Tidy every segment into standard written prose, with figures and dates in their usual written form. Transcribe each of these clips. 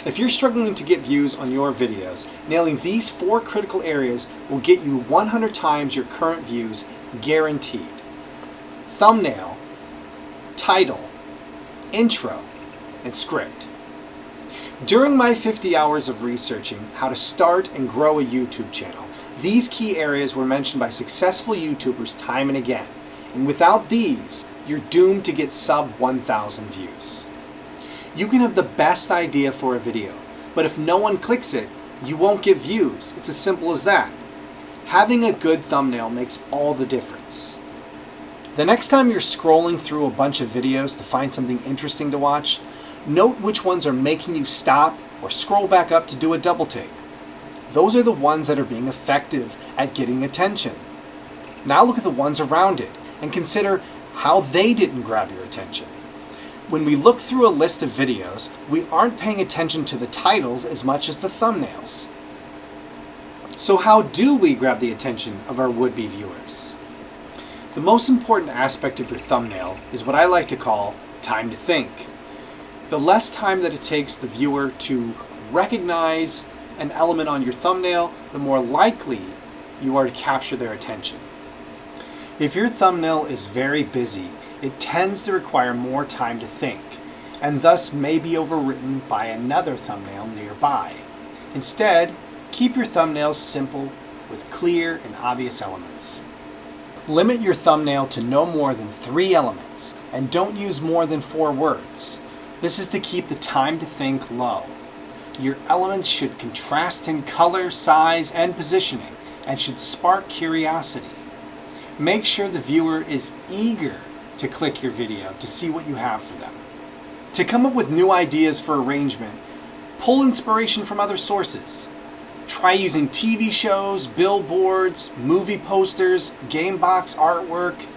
If you're struggling to get views on your videos, nailing these 4 critical areas will get you 100 times your current views guaranteed. Thumbnail, title, intro, and script. During my 50 hours of researching how to start and grow a YouTube channel, these key areas were mentioned by successful YouTubers time and again, and without these, you're doomed to get sub 1,000 views. You can have the best idea for a video, but if no one clicks it, you won't get views. It's as simple as that. Having a good thumbnail makes all the difference. The next time you're scrolling through a bunch of videos to find something interesting to watch, note which ones are making you stop or scroll back up to do a double take. Those are the ones that are being effective at getting attention. Now look at the ones around it and consider how they didn't grab your attention. When we look through a list of videos, we aren't paying attention to the titles as much as the thumbnails. So how do we grab the attention of our would-be viewers? The most important aspect of your thumbnail is what I like to call time to think. The less time that it takes the viewer to recognize an element on your thumbnail, the more likely you are to capture their attention. If your thumbnail is very busy, it tends to require more time to think, and thus may be overwritten by another thumbnail nearby. Instead, keep your thumbnails simple with clear and obvious elements. Limit your thumbnail to no more than 3 elements, and don't use more than 4 words. This is to keep the time to think low. Your elements should contrast in color, size, and positioning, and should spark curiosity. Make sure the viewer is eager to click your video to see what you have for them. To come up with new ideas for arrangement, pull inspiration from other sources. Try using TV shows, billboards, movie posters, game box artwork,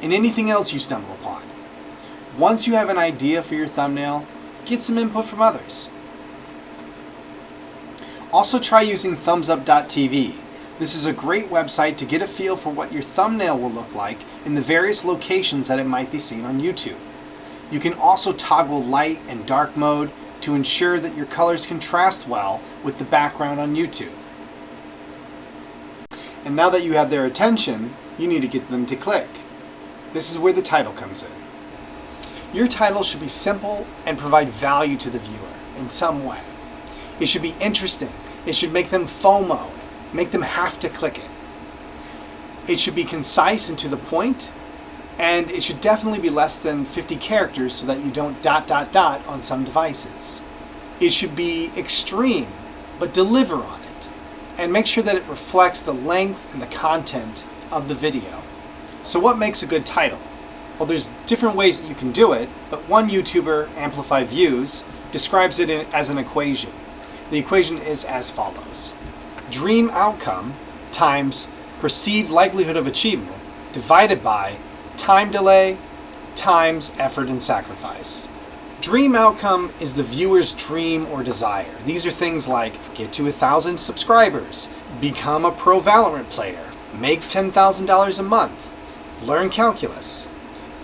and anything else you stumble upon. Once you have an idea for your thumbnail, get some input from others. Also try using thumbsup.tv. This is a great website to get a feel for what your thumbnail will look like in the various locations that it might be seen on YouTube. You can also toggle light and dark mode to ensure that your colors contrast well with the background on YouTube. And now that you have their attention, you need to get them to click. This is where the title comes in. Your title should be simple and provide value to the viewer in some way. It should be interesting. It should make them FOMO, make them have to click it. It should be concise and to the point, and it should definitely be less than 50 characters so that you don't ... on some devices. It should be extreme, but deliver on it, and make sure that it reflects the length and the content of the video. So what makes a good title? Well, there's different ways that you can do it, but one YouTuber, Amplify Views, describes it as an equation. The equation is as follows. Dream outcome times perceived likelihood of achievement divided by time delay times effort and sacrifice. Dream outcome is the viewer's dream or desire. These are things like get to 1,000 subscribers, become a pro Valorant player, make $10,000 a month, learn calculus.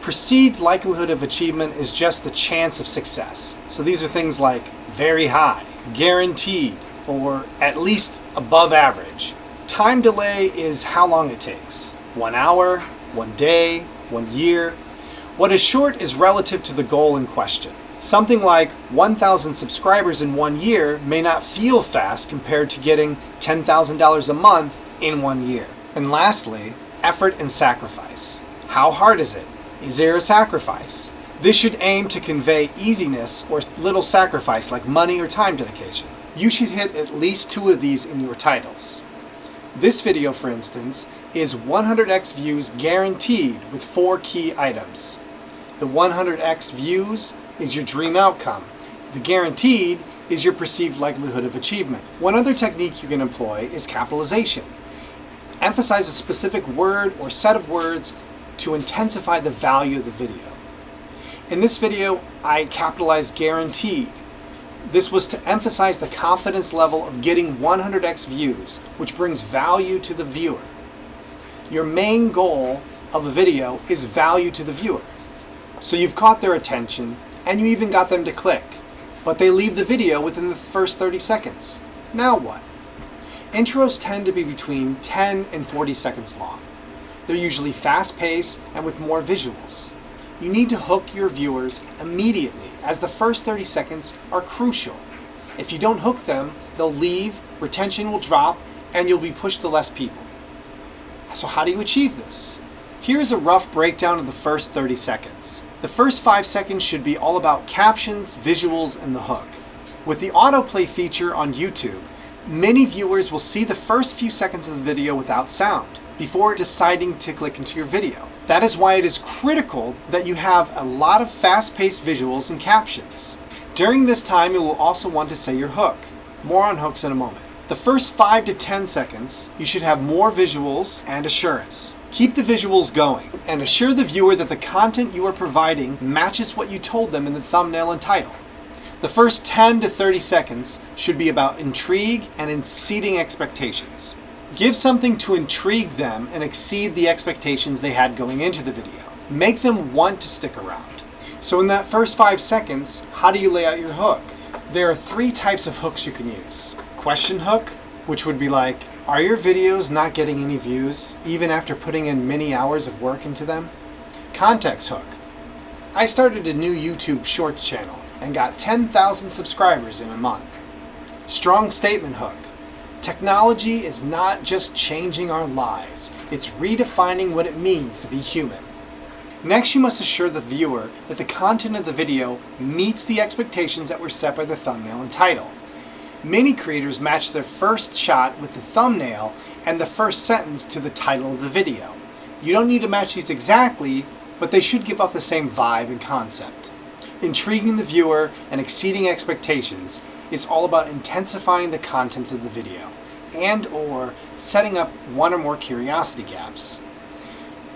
Perceived likelihood of achievement is just the chance of success. So these are things like very high, guaranteed, or at least above average. Time delay is how long it takes. 1 hour, 1 day, 1 year. What is short is relative to the goal in question. Something like 1,000 subscribers in 1 year may not feel fast compared to getting $10,000 a month in 1 year. And lastly, effort and sacrifice. How hard is it? Is there a sacrifice? This should aim to convey easiness or little sacrifice like money or time dedication. You should hit at least 2 of these in your titles. This video, for instance, is 100x views guaranteed with 4 key items. The 100x views is your dream outcome. The guaranteed is your perceived likelihood of achievement. One other technique you can employ is capitalization. Emphasize a specific word or set of words to intensify the value of the video. In this video, I capitalized guaranteed. This was to emphasize the confidence level of getting 100x views, which brings value to the viewer. Your main goal of a video is value to the viewer. So you've caught their attention, and you even got them to click. but they leave the video within the first 30 seconds. Now what? Intros tend to be between 10 and 40 seconds long. They're usually fast-paced and with more visuals. You need to hook your viewers immediately, as the first 30 seconds are crucial. If you don't hook them, they'll leave, retention will drop, and you'll be pushed to less people. So how do you achieve this? Here's a rough breakdown of the first 30 seconds. The first 5 seconds should be all about captions, visuals, and the hook. With the autoplay feature on YouTube, many viewers will see the first few seconds of the video without sound before deciding to click into your video. That is why it is critical that you have a lot of fast-paced visuals and captions. During this time, you will also want to say your hook. More on hooks in a moment. The first 5 to 10 seconds, you should have more visuals and assurance. Keep the visuals going and assure the viewer that the content you are providing matches what you told them in the thumbnail and title. The first 10 to 30 seconds should be about intrigue and exceeding expectations. Give something to intrigue them and exceed the expectations they had going into the video. Make them want to stick around. So in that first 5 seconds, how do you lay out your hook? There are 3 types of hooks you can use. Question hook, which would be like, are your videos not getting any views, even after putting in many hours of work into them? Context hook. I started a new YouTube Shorts channel and got 10,000 subscribers in a month. Strong statement hook. Technology is not just changing our lives, it's redefining what it means to be human. Next, you must assure the viewer that the content of the video meets the expectations that were set by the thumbnail and title. Many creators match their first shot with the thumbnail and the first sentence to the title of the video. You don't need to match these exactly, but they should give off the same vibe and concept. Intriguing the viewer and exceeding expectations is all about intensifying the contents of the video and/or setting up one or more curiosity gaps.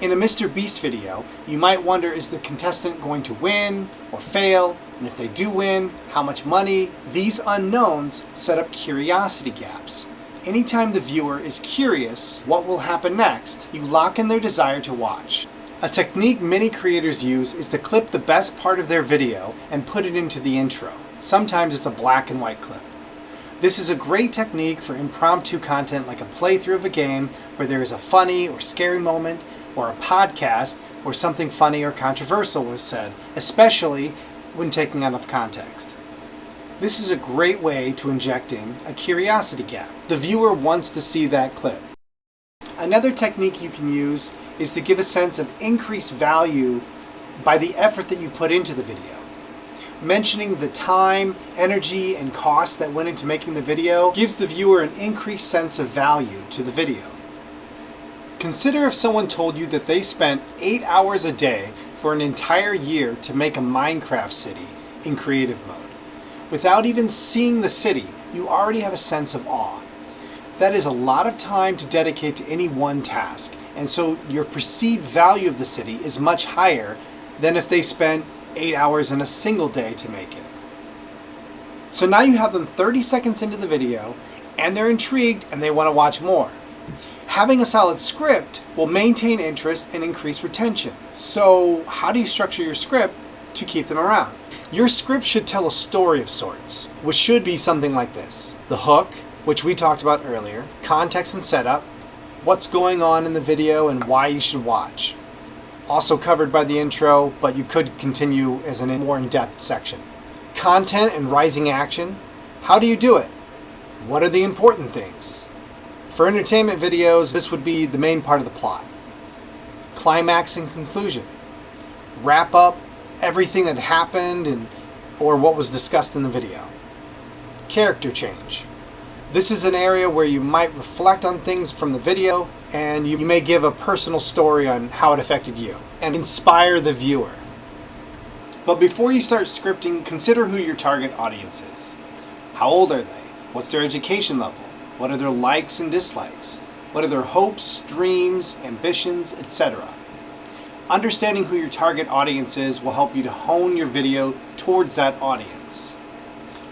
In a Mr. Beast video, you might wonder, is the contestant going to win or fail? And if they do win, how much money? These unknowns set up curiosity gaps. Anytime the viewer is curious what will happen next, you lock in their desire to watch. A technique many creators use is to clip the best part of their video and put it into the intro. Sometimes it's a black and white clip. This is a great technique for impromptu content like a playthrough of a game where there is a funny or scary moment, or a podcast where something funny or controversial was said, especially when taken out of context. This is a great way to inject in a curiosity gap. The viewer wants to see that clip. Another technique you can use is to give a sense of increased value by the effort that you put into the video. Mentioning the time, energy, and cost that went into making the video gives the viewer an increased sense of value to the video. Consider if someone told you that they spent 8 hours a day for an entire year to make a Minecraft city in creative mode. Without even seeing the city, you already have a sense of awe. That is a lot of time to dedicate to any one task, and so your perceived value of the city is much higher than if they spent 8 hours in a single day to make it. So now you have them 30 seconds into the video, and they're intrigued and they want to watch more. Having a solid script will maintain interest and increase retention. So how do you structure your script to keep them around? Your script should tell a story of sorts, which should be something like this. The hook, which we talked about earlier, context and setup, what's going on in the video and why you should watch. Also covered by the intro, but you could continue as a more in-depth section. Content and rising action. How do you do it? What are the important things? For entertainment videos, this would be the main part of the plot. Climax and conclusion. Wrap up everything that happened or what was discussed in the video. Character change. This is an area where you might reflect on things from the video, and you may give a personal story on how it affected you and inspire the viewer. But before you start scripting, consider who your target audience is. How old are they? What's their education level? What are their likes and dislikes? What are their hopes, dreams, ambitions, etc.? Understanding who your target audience is will help you to hone your video towards that audience.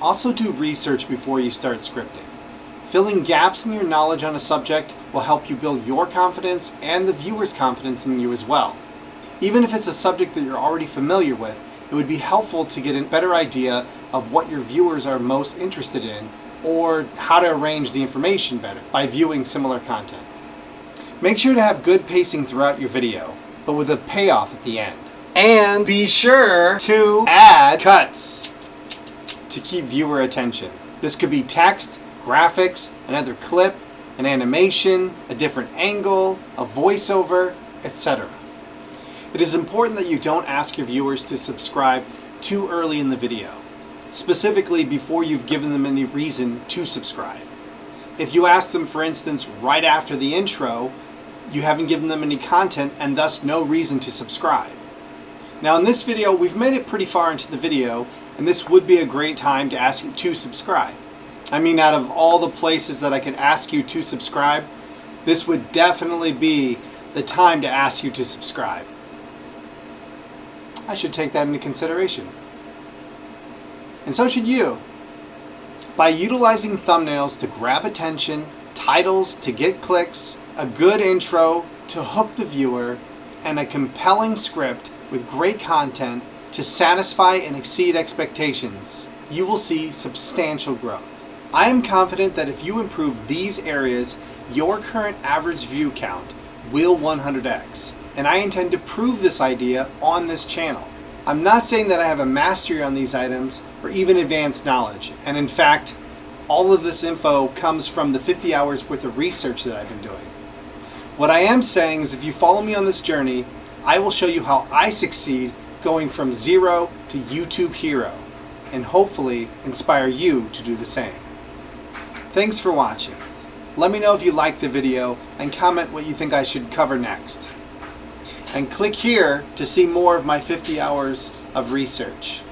Also do research before you start scripting. Filling gaps in your knowledge on a subject will help you build your confidence and the viewer's confidence in you as well. Even if it's a subject that you're already familiar with, it would be helpful to get a better idea of what your viewers are most interested in or how to arrange the information better by viewing similar content. Make sure to have good pacing throughout your video, but with a payoff at the end. And be sure to add cuts to keep viewer attention. This could be text, graphics, another clip, an animation, a different angle, a voiceover, etc. It is important that you don't ask your viewers to subscribe too early in the video, specifically before you've given them any reason to subscribe. If you ask them, for instance, right after the intro, you haven't given them any content and thus no reason to subscribe. Now in this video, we've made it pretty far into the video, and this would be a great time to ask you to subscribe. I mean, out of all the places that I could ask you to subscribe, this would definitely be the time to ask you to subscribe. I should take that into consideration. And so should you. By utilizing thumbnails to grab attention, titles to get clicks, a good intro to hook the viewer, and a compelling script with great content to satisfy and exceed expectations, you will see substantial growth. I am confident that if you improve these areas, your current average view count will 100x, and I intend to prove this idea on this channel. I'm not saying that I have a mastery on these items or even advanced knowledge, and in fact, all of this info comes from the 50 hours worth of research that I've been doing. What I am saying is if you follow me on this journey, I will show you how I succeed going from zero to YouTube hero, and hopefully inspire you to do the same. Thanks for watching. Let me know if you liked the video and comment what you think I should cover next. And click here to see more of my 50 hours of research.